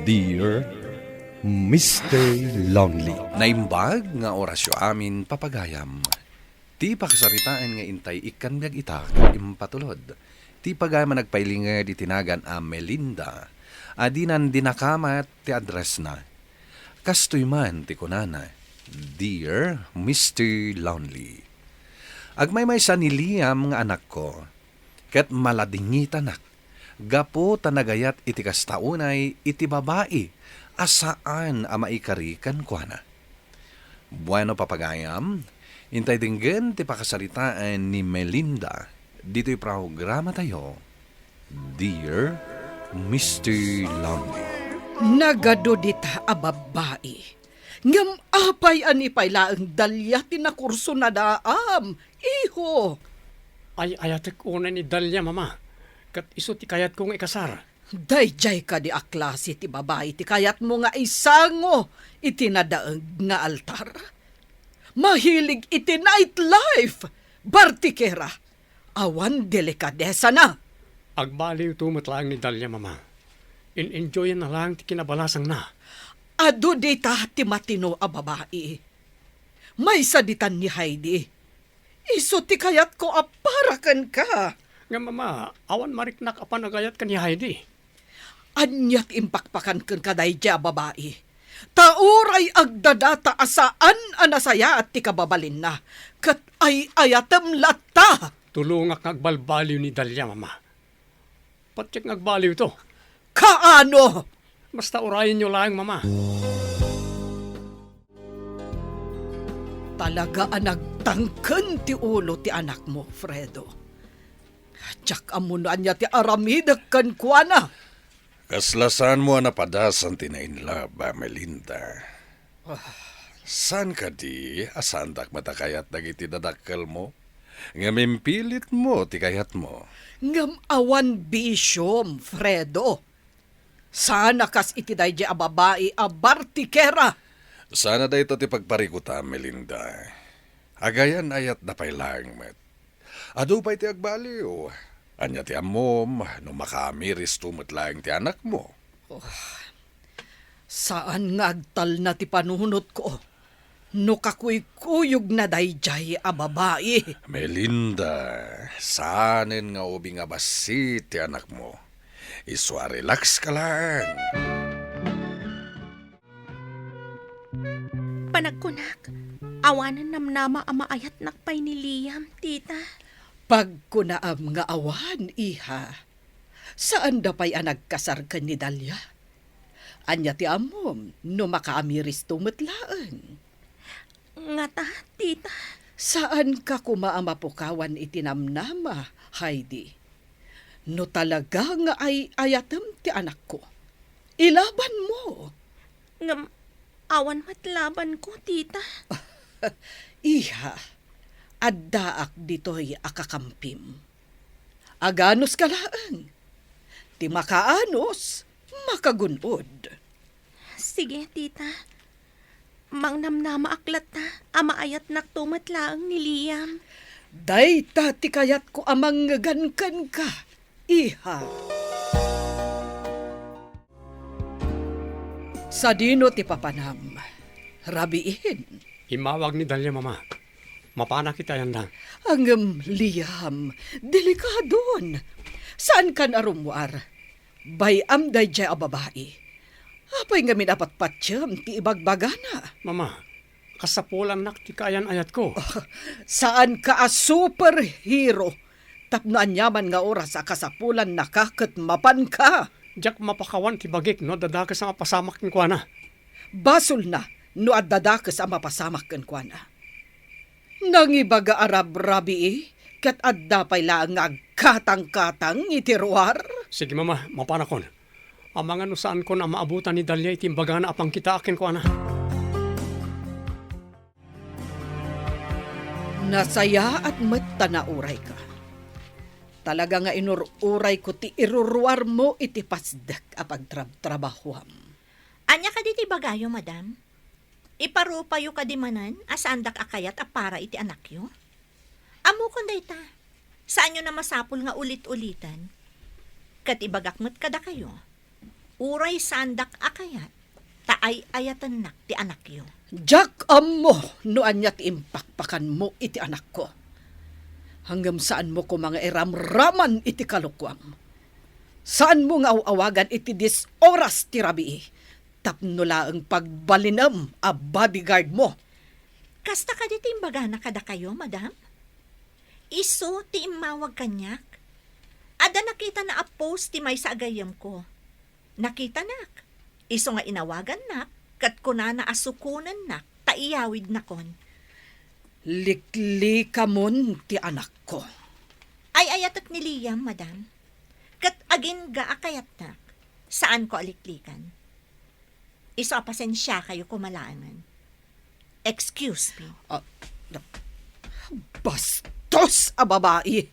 Dear Mr. Lonely. Naimbag nga orasyo amin papagayam. Ti pakasaritaan nga intay ikan nga itak impatulod. Ti pagayam nagpailinga di tinagan a Melinda. Adinan dinakamat ti address na. Kastoy man ti kunana. Dear Mr. Lonely. Agmay-may sa ni Liam nga anak ko. Ket maladingita nak. Gapo tanagayat iti kastaunay iti babae. Asaan a maikarikan ko na. Bueno papagayam, intay dinggen ti pakasaritaan ni Melinda. Dito'y programa tayo. Dear Mr. Lonely. Nagado dita a babae. Ngam apay anipay laang dalya tinakurso na daam. Iho. Ay ayatek una ni Dalia, mama. Kat iso ti kayat kong ikasar. Dayjay ka di aklase ti babae ti kayat mo nga isango itinadaang nga altar. Mahilig iti nightlife. Bartikera. Awan delikadesa na. Agbaliw tumot lang ni Dalia, mama. In-enjoyan na lang ti kinabalasang na. Ado dita ti matino a babae. May saditan ni Heidi. Iso ti kayat ko aparakan ka. Nga mama, awan mariknak apan agayat ka ni Heidi. Anyat impakpakan ken kaday ja babae. Tauray agdadata asaan anasaya at ti kababalin na. Kat ay ayatem latta. Tulungak ngagbalbaliw ni Dalia, mama. Patsik ngagbaliw to. Kaano? Basta urayin nyo lang, mama. Talaga nagtangken ti ulo ti anak mo, Fredo. Tsak amunan niya ti aramidek kan kuana. Kaslasan mo na padasan tinainla ba, Melinda? San ka di asandak matakayat dagiti dadakkel mo? Nga mimpilit mo ti kayat mo. Ngam awan bisyom, Fredo. Sana kas itiday di a babae a bartikera. Sana da ito ti pagparikuta, Melinda. Agayan ayat na pailang met. Ado pa iti agbaliw. Anya ti amom, no makamiris tumot lang ti anak mo. Saan nga agtal na ti panunot ko? No kakuy-kuyog na dayjay a babae. Melinda, sanen nga ubing abasi ti anak mo. Iswa relax ka lang. Panagkunak, awanan namnama ama ayat nakpay ni Liam, tita. Pagkunaam nga awan, iha. Saan da pa'y nagkasar ka ni Dalia? Anya ti amom, no makaamiris tumetlaan. Nga ta, tita. Saan ka kumaamapukawan itinamnama, Heidi? No talaga nga ay ayatem ti anak ko. Ilaban mo. Ngam, awan matlaban ko, tita. Iha, addaak dito'y akakampim. Aganos kalaan. Ti makaanos, makagunod. Sige, tita. Mang namnama aklat ta, ama ayat naktumatlaang ni Liam. Dayta ti kayat ko amang gankan ka, iha. Sa dino ti papanam, rabiin. Imawag ni Dalia, mama. Mapana kita yan lang. Ang Liam, delikadon. Saan kan arumwar? Bayam day jay a babae. Apay nga minapat patyam ti ibagbagana. Mama, kasapulan nak ti kayan ayat ko. Saan ka a superhero? Tapnoan yaman nga oras sa kasapulan nakakat mapan ka. Diyak mapakawan ti bagik no dadakas ang pasamak ng kuana. Basol na no at dadakas ang mapasamak kan kuana. Nangibaga arab rabi kat adda pay lang agkatang-katang itiruar. Sige mama, mapanakon. Ang mga nusaan ko na maabutan ni Dalia itimbaga na apang kita akin kuana. Nasaya at mata na uray ka. Talaga nga inururay ko ti iruruar mo iti pasdak a pagtrabahuam. Anya ka di ti bagayo, madam? Iparupayo ka di manan, asandak akayat a para iti anak yo? Amo kon dayta. Saan nyo na masapul nga ulit-ulitan? Kat ibagakmet kada kayo. uray sandak akayat, taay ayatan nak ti anak yo. Jack mo, no anya ti impakpakan mo iti anak ko. Hanggang saan mo ko mga iramraman iti kalukwam. Saan mo nga awagan iti oras ti rabii. Tapno laang pagbalinam a bodyguard mo. Kasta ka diti imbaga na kada kayo, madam? Iso ti imawag kanyak. Ada nakita na a-post ti may sa agayam ko. Nakita nak. Iso nga inawagan nak, kat kuna na asukunan nak, taiyawid na kon. Likli ka mon ti anak ko. Ay ayatak ni Liam, madam. Kat agin ga akayat nak. Saan ko aliklikan? Iso apasensya kayo kumalaanan. Excuse me. Bastos a babae.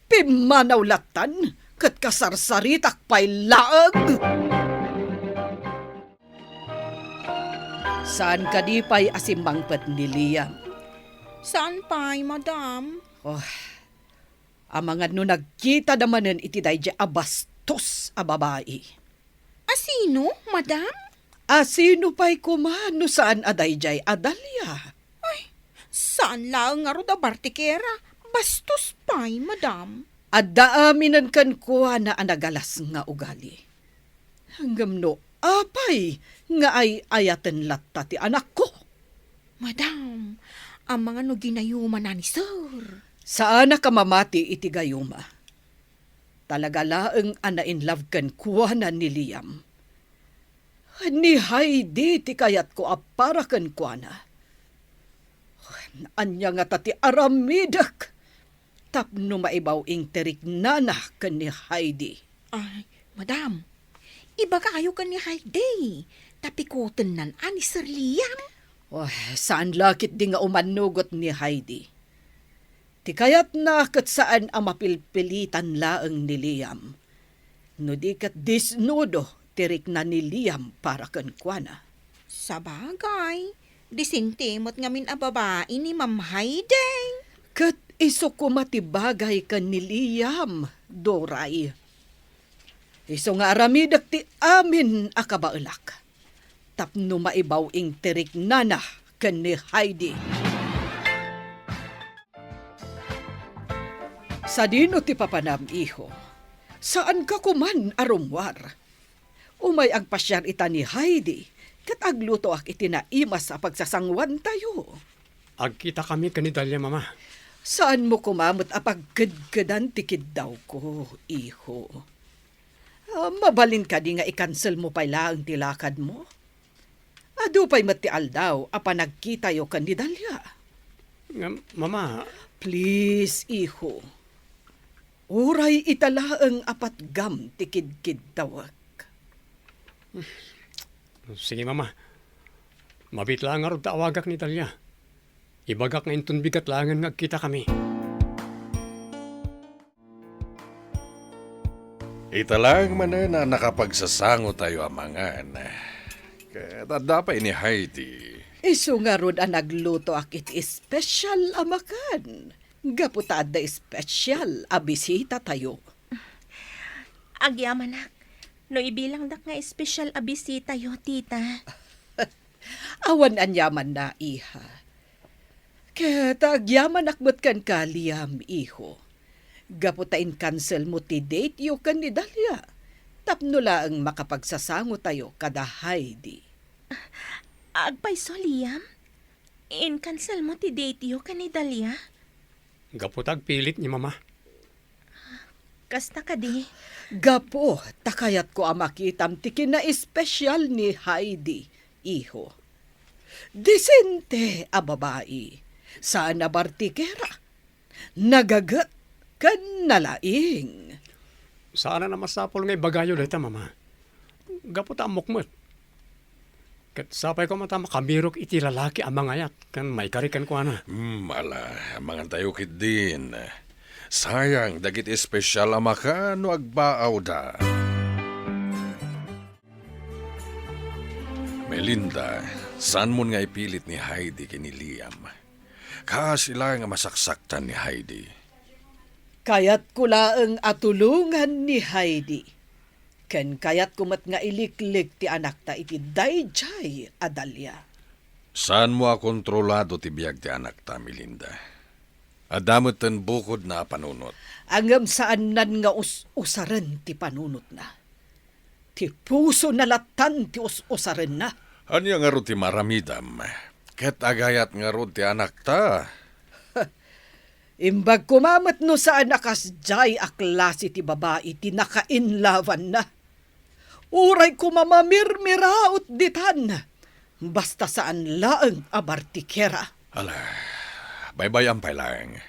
Pimanawlatan kat kasarsaritak pa'y laag. Saan ka di pa'y asimbangpat ni Liam? Saan pa'y, madam? Oh, ang mga no nagkita namanan iti dayja abastos a babae. Asino, madam? Sino pa'y kumano saan adayjay adalya? Saan lang nga ro da Bartikera? Bastos pa'y, madam. Addaaminan kan kuha na anagalas nga ugali. Hanggang no, apay nga ay ayaten latta ti anak ko. Madam, ang mga no ginayuma na ni sir. Saan ka mamati iti gayuma? Talaga laeng ana-in love kan kuha na ni Liam. Ni Heidi ti kayat ko apara kan kuha na. Anya nga tati aramidak. Tapno maibaw ing terik nana kan ni Heidi. Ay, madam, iba kayo ka ni Heidi. Tapikutan nan ani Sir Liam. Oh, saan lakit di nga umanugot ni Heidi? Ti kayat na kat saan ang mapilpilitan laeng ni Liam. No di kat disnudo tirik na ni Liam para kan kuana. Sa bagay, disintimot ngamin a babae ni Ma'am Heidi. Kat iso ko matibagay kan ni Liam, Doray. Iso nga aramidak ti amin akabaelak. Tapno maibaw ing tirik nana kan ni Heidi. Sa dino ti papanam, iho, saan ka kuman arumwar? Umay ang pasyar ita ni Heidi, kat agluto ak itinaimas sa pagsasangwan tayo. Agkita kami kanidalya, mama. Saan mo kumamot apagkadkadan tikid daw ko, iho? Mabalin ka di nga i-cancel mo pa lang tilakad mo? Ado pa'y matial daw apa nagkita yo kanidalya. Mama, Please, iho. Uray italaang apat gam tikid-kid dawag. sige mama. Mabit lang nga ro taawagak ni Talya. Ibagak nga intun bigat langan nga kita kami. Italang man na nakapagsasango tayo amangan. Kaya dapat ni Heidi. Isu nga rod ang nagluto akit special amakan. Gaputad da special abisita tayo. Agyaman nak. No ibilang dak nga espesyal abisita yo, tita. Awan anyaman na, iha. Kaya tagyaman akbot kan Liam, iho. Gaputain cancel mo ti date yo kan ni Dalia. Tapno laang makapagsasango tayo kada Heidi. Agpay so, Liam? In-cancel mo ti date yo kanidalia? Gaputag pilit ni mama. Kasta ka di. Gapo, takayat ko amakitam tikin na espesyal ni Heidi, iho. Disente a babae. Saan na Bartikera? Nagagat kan nalaing. Saan na masapol ngay bagayo dito, mama. Gaputa mukmut. Kat sapay ko mata makabirok iti lalaki ang mga yat. Kan may karikan ko ana. Ala, mga tayo kit din. Sayang, dagit espesyal amaka no agbaaw da. Melinda, saan mo nga ipilit ni Heidi kini Liam? Sila nga masaksaktan ni Heidi. Kaya't kulaang atulungan ni Heidi. Ken kayat kumat nga iliklik ti anak ta iti dayjay Adalia. Saan mo kontrolado ti biyag ti anak ta, Melinda? Adamot ten bukod na panunot. Angam saan nan nga usaren ti panunot na. Ti puso na latan ti usaren na. Anya nga ro ti maramidam? Ket agayat nga ro ti anak ta. Imbag kumamat no saan akas jay a klase ti babae ti nakainlavan na. Uray kumamamirmiraot ditan. Basta saan laeng a Bartikera. Ala, baybayan pa lang.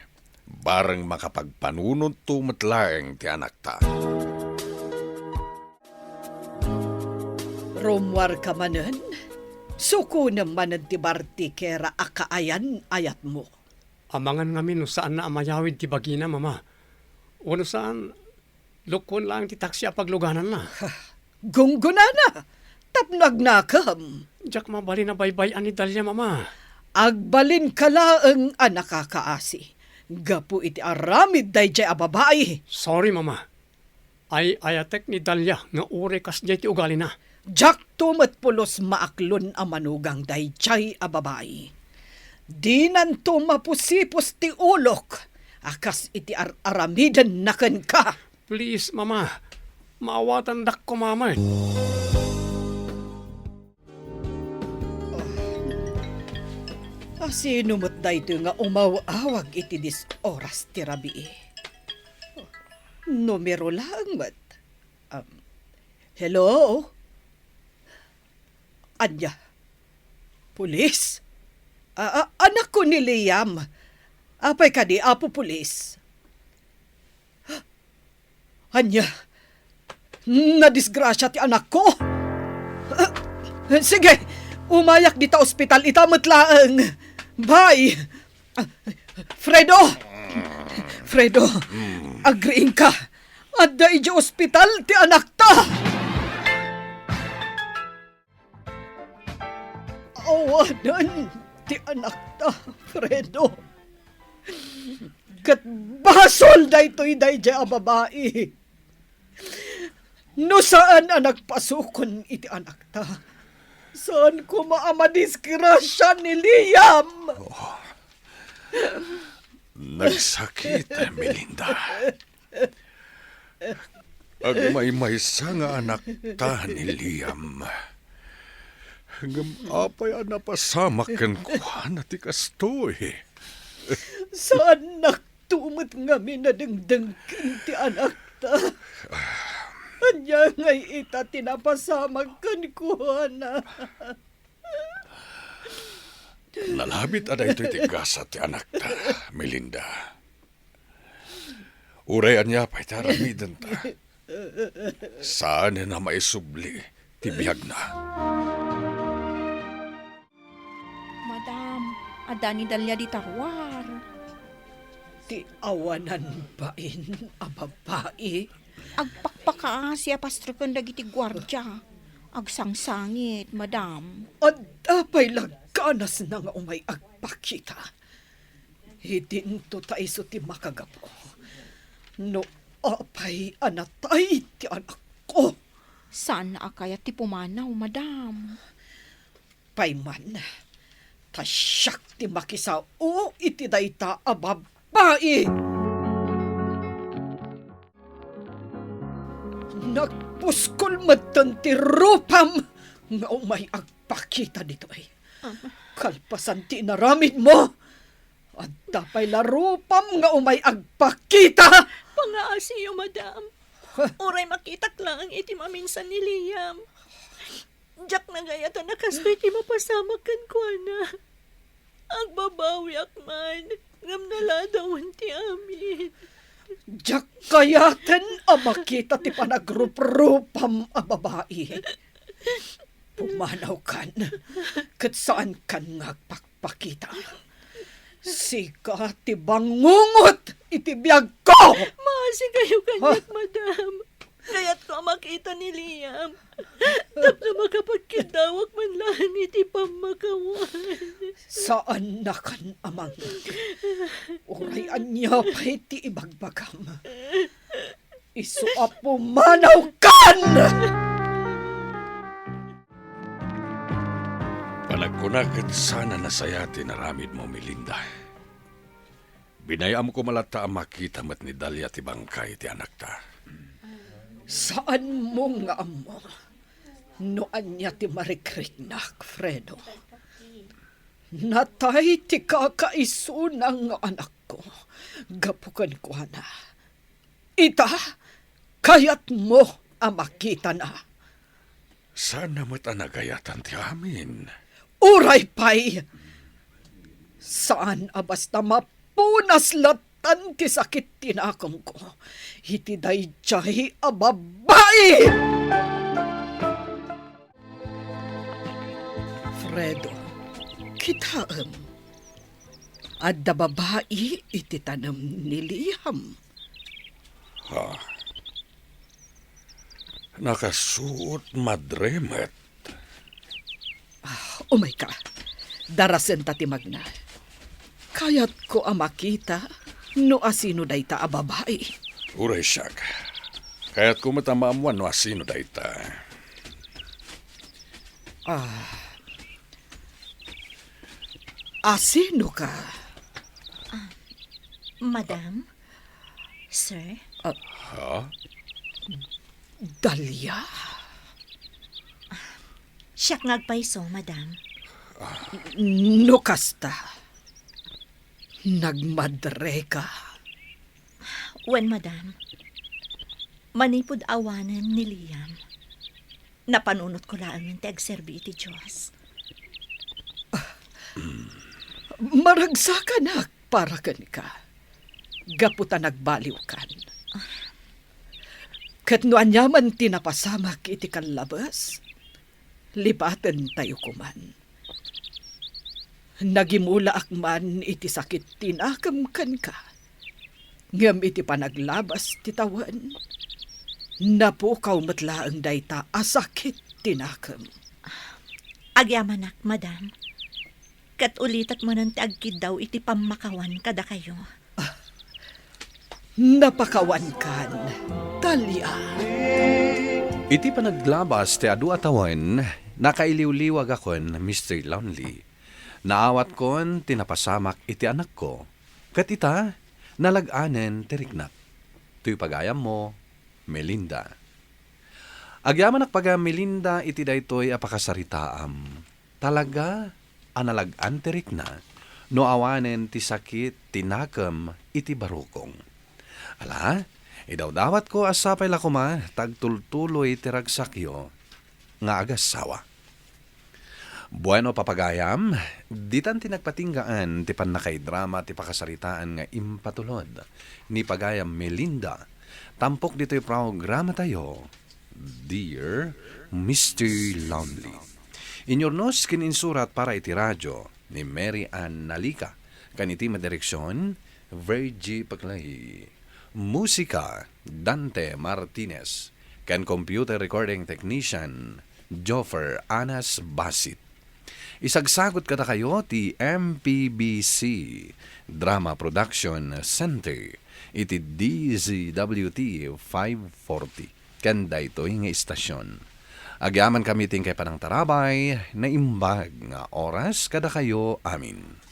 Barang makapagpanunod tumatlaeng ti anak ta. Romwar ka manen, suko naman ti Bartikera a kaayan ayat mo. Amangan ngamin no saan na amayawid ti bagina, mama. O no saan, lukon lang ti taksi apagluganan na. Gungguna na, tapnag nakam. Diyak mabali na baybayan ni Dalia, mama. Agbalin ka laeng a nakakaasi. Gapu iti aramid dayjay a babae. Sorry, mama. Ay ayatek ni Dalia nga ure kas jay ti ugali na. Jak tumat pulos maaklon a manugang dayjay a babae. Di nanto mapusipos ti ulok. Akas iti aramidan naken ka. Please, mama. Maawatan dak ko, mama. Sino mo't dayto nga umawawag iti dis oras ti rabii? Numero lang mat. Hello? Anya? Pulis? Anak ko ni Liam. Apay ka di, apo pulis. Anya? Nadisgrasya ti anak ko? Sige, umayak dita ospital, itamot laeng. Bye! Fredo! Fredo, agriin ka. Adda ija ospital ti anak ta! Awanan ti anak ta, Fredo. Kat basol daytoy dayjay a babae. No saan a nagpasukon iti anak ta? Saan ko maamadisgrasya ni Liam? Nagsakit, Melinda. Agmay-maysa nga anak ta ni Liam. Hanggang apay ang napasamak kan kuha na ti kastoy. Saan naktumot nga minadengdengkin ti anak ta? Anya ngay ita tinapasamag kan kuha na. Nalabit aday ito'y tigasa ti anak ta, Melinda. Urayan niya pa'y taramidan ta. Saan na maisubli ti biyag na. Madam, ada ni Dalia di tarwar. Ti awanan bain a babae. Agpakpaka siya pastrukan dagiti gwardya. Agsangsangit, madam. At apay laganas na nga umay agpakita. Hidinto taiso ti makagapo. No apay anatay ti anak ko. Saan na akayat ti pumanaw, madam? Payman, tasyak ti makisao iti dayta a babae. Nagpuskol matan ti rupam nga umay agpakita dito ay. Kalpasan ti naramid mo. At tapay larupam nga umay agpakita. Pangaasiyo, madam. Uray makitak lang iti maminsan ni Liam. Diyak na gayata na kastoy ti mapasamak kan ko na. Agbabawi akman. Ngam naladawan ti amin. Diyak kayaten a makita ti panagrup-rupam a babae. Pumanaw kan, kat saan kan ngagpakpakita. Sika ti bangungot iti biyag ko! Maasi kayo kanyak, madam. Kaya't ko makita ni Liam. Tapos makapagkidawak man lang iti pamakawan. Saan na kan amang? Uray anya pa iti ibagbagam. Isu Apumanaw kan! Panagkunakit sana na sayati na ramid mo, Melinda. Binayam ko malata ang makita mat ni Dalia ti bangkay ti anak ta. Saan mo nga amo? Noan niya ti marikriknak, Fredo. Natay ti kakaisunang nga anak ko. Gapukan ko na. Ita, kayat mo ang makita na. Sana mat anagayatan ti amin. Uray pay! Saan abas na mapunas latan ti sakit tinakam ko? Iti day tiyahi a babae! Fredo, kitaam. Adda babae iti tanam ni Liam. Nakasuot madremet. Umay ka, darasen ti magna. Kayat ko ang makita no asino day ta a babae. Uray siyak. Kaya't kumatamamuan no asino da ita. Asino ka? Madam? Sir? Dalia? Siyak ngagpaiso, madam. No kasta. Nagmadre ka. Wen, madam. Manipod awanan ni Liam. Napanunot ko lang ng tag-serbi iti Diyos. Maragsakan na para ka. Gaputa nagbaliw kan. Kat no anyaman tinapasamak iti kanlabas, lipaten tayo kuman. Nagimula akman iti sakit tinakam kan ka. Ngam iti panaglabas titawan. Napukaw matlaang dayta asakit tinakam. Agyamanak, madam. Kat ulitat mo ng agkid daw iti pamakawan kada kayo. Napakawan kan, Dalia. Iti panaglabas ti adu atawan, nakailiw-liwag akon, Mr. Lonely. Naawat kon tinapasamak iti anak ko. Kat ita, nalaganen tiriknak. Tuy pagayam mo, Melinda. Agyaman nakpaga Melinda iti daytoy apakasaritaam. Talaga, analagan tirikna, no awanen ti sakit tinakam iti barukong. Ala, idawdawat ko asapay lakuma, tagtultuloy tiragsakyo, nga agas sawa. Bueno papagayam, ditan tinagpatinggaan ti panakaidrama ti pakasaritaan nga impatulod ni pagayam Melinda. Tampok dito'y programa tayo, Dear Mr. Lonely. Inyornos kininsurat para iti radyo ni Mary Ann Nalika. Kaniti madireksyon, Virgie Paglahi. Musika, Dante Martinez. Kan computer recording technician, Joffer Anas Basit. Isagsagot kada kayo ti MPBC Drama Production Center. Iti DZWT 540. Kanda ito nga istasyon. Agyaman kami ting kay panang tarabay na imbag nga oras kada kayo amin.